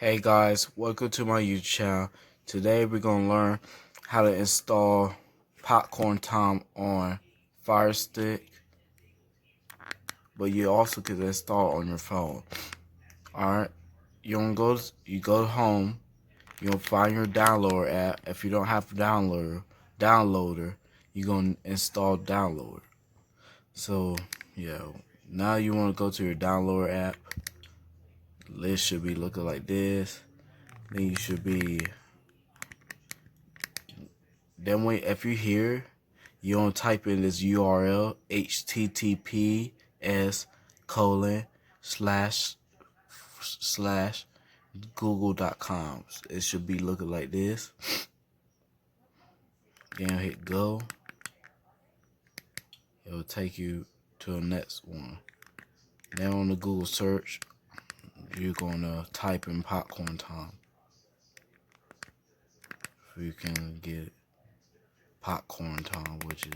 Hey guys, welcome to my YouTube channel. Today we're going to learn how to install Popcorn Time on Fire Stick, but you also can install it on your phone. Alright, you go to home, you'll find your downloader app. If you don't have a downloader, you're going to install downloader. So, yeah, now you want to go to your downloader app. List should be looking like this. Then you should be if you're here, you don't type in this URL https://google.com. It should be looking like this. Then hit go. It'll take you to the next one. Then on the Google search, you're gonna type in Popcorn Time. So you can get Popcorn Time, which is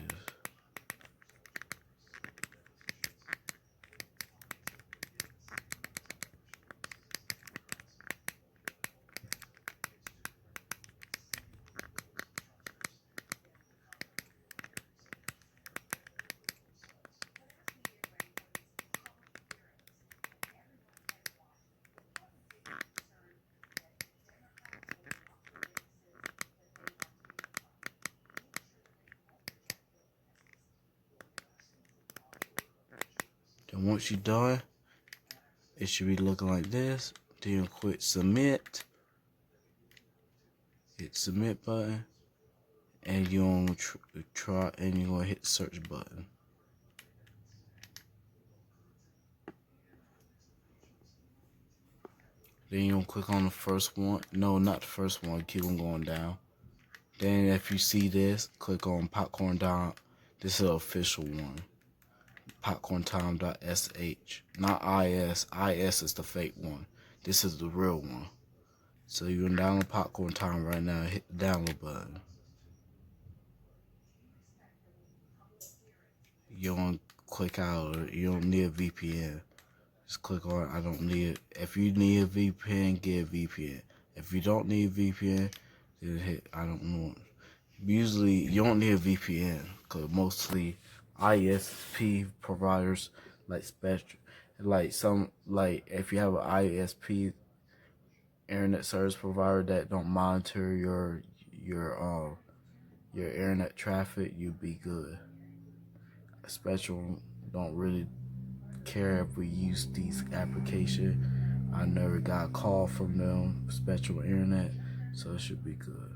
then once you're done, it should be looking like this. Then click submit. Hit submit button, and you're gonna you're gonna hit search button. Then you're gonna click on the first one. No, not the first one. Keep on going down. Then if you see this, click on Popcorn Time. This is the official one. Popcorntime.sh, not IS. IS is the fake one. This is the real one. So you can download Popcorn Time right now. Hit the download button. You don't click out, or you don't need a VPN. Just click on I don't need it. If you need a VPN, get a VPN. If you don't need a VPN, then hit I don't know. Usually you don't need a VPN because mostly ISP providers like Spectrum, like if you have an ISP internet service provider that don't monitor your internet traffic, you'll be good. Spectrum don't really care if we use these applications. I never got a call from them, Spectrum Internet, so it should be good.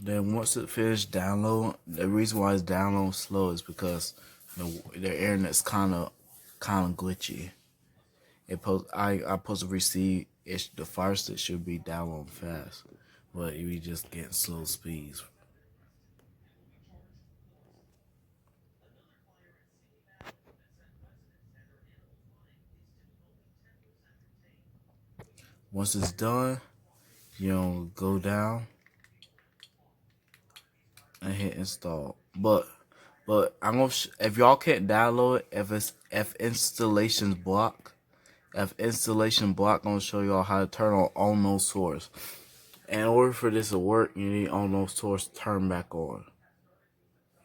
Then once it finished download, the reason why it's download slow is because the internet's kind of glitchy. I supposed to receive it. The Fire Stick should be downloading fast, but we just get slow speeds. Once it's done, go down and hit install. But I'm gonna if y'all can't download it, if installation block, I'm gonna show y'all how to turn on unknown source. In order for this to work, you need unknown source turn back on.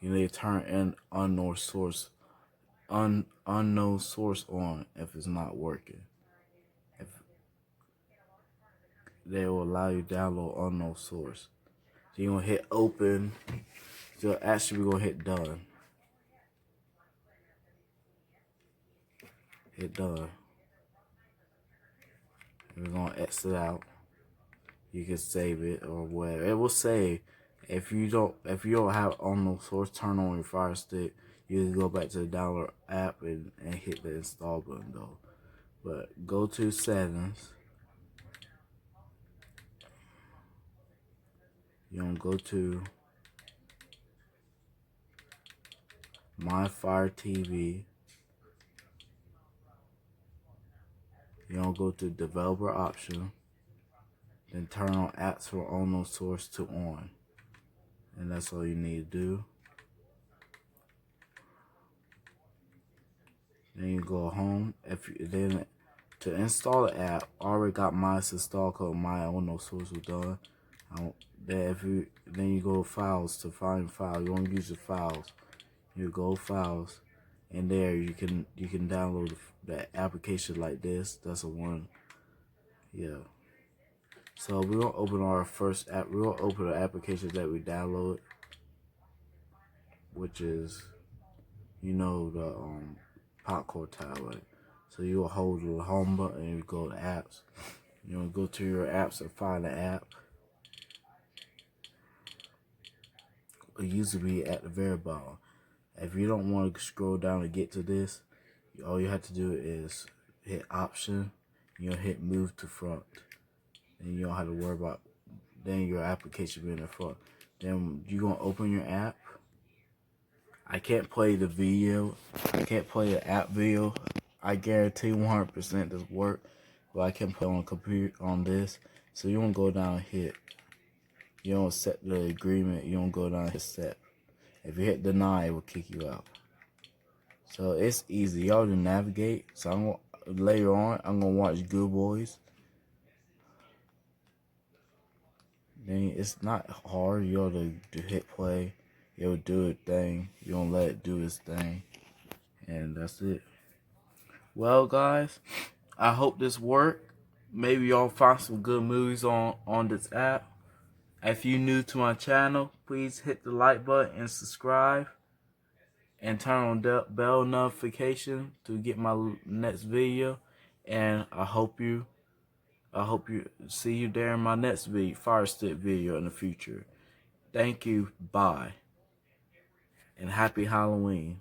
You need to turn in unknown source on if it's not working. If they will allow you to download unknown source. So you're gonna hit open. So actually we're gonna hit done. Hit done. We're gonna exit out. You can save it or whatever. It will save. If you don't have unknown source turn on your Fire Stick, You can go back to the download app and hit the install button though. But go to settings. You're gonna go to My Fire TV. You're gonna go to developer option. Then turn on apps from unknown source to on. And that's all you need to do. Then you go home. Then to install the app, I already got mine installed called my unknown source was done. Then you go to files to find file. You want to use the files. You go files, and there you can download the application like this. That's a one. Yeah. So we're gonna open our first app. We're gonna open the application that we download, which is, you know, the popcorn tablet. So you'll hold the home button and you go to apps. You want to go to your apps and find the app. It used to be at the very bottom. If you don't want to scroll down to get to this, all you have to do is hit option. You'll hit move to front. And you don't have to worry about then your application being in the front. Then you're going to open your app. I can't play the video. I can't play the app video. I guarantee 100% this work. But I can play on a computer on this. So you don't go down and hit. You don't set the agreement. You don't go down and hit set. If you hit deny, it will kick you out. So it's easy. Y'all to navigate. So later on, I'm gonna watch Good Boys. Then it's not hard. You ought to hit play. You'll do its thing. You don't let it do its thing, and that's it. Well, guys, I hope this worked. Maybe y'all find some good movies on this app. If you're new to my channel, please hit the like button and subscribe. And turn on the bell notification to get my next video. And I hope you see you there in my next video, Fire Stick video in the future. Thank you. Bye. And happy Halloween.